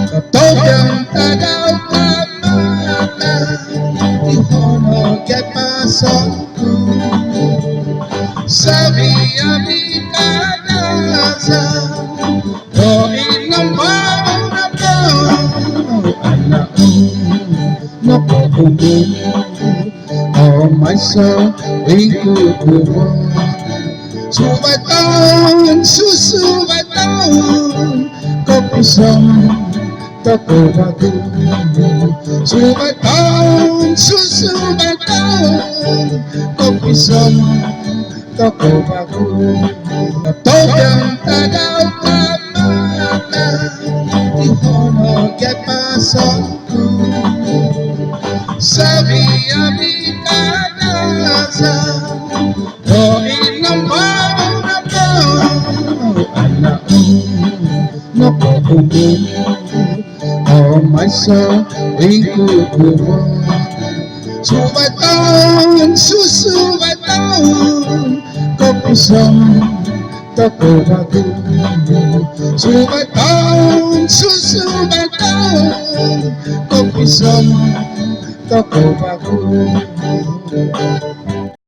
Katogang tagaw kamana, ihono kay pasok sabi ami kanasa, o inamang ako, anak napakubong, o may sa ikukuha. Subaton, susubaton, kapisang takubago. Subaton, susubaton, kapisang takubago. Togang tagaw kamana, ihono kay pasok sabi ami kanasa, o inamang ako, anak napakubong, o may sa ikukuha. Subaton, susubaton, kapisang takubago. Subaton, susubaton, kapisang takubago.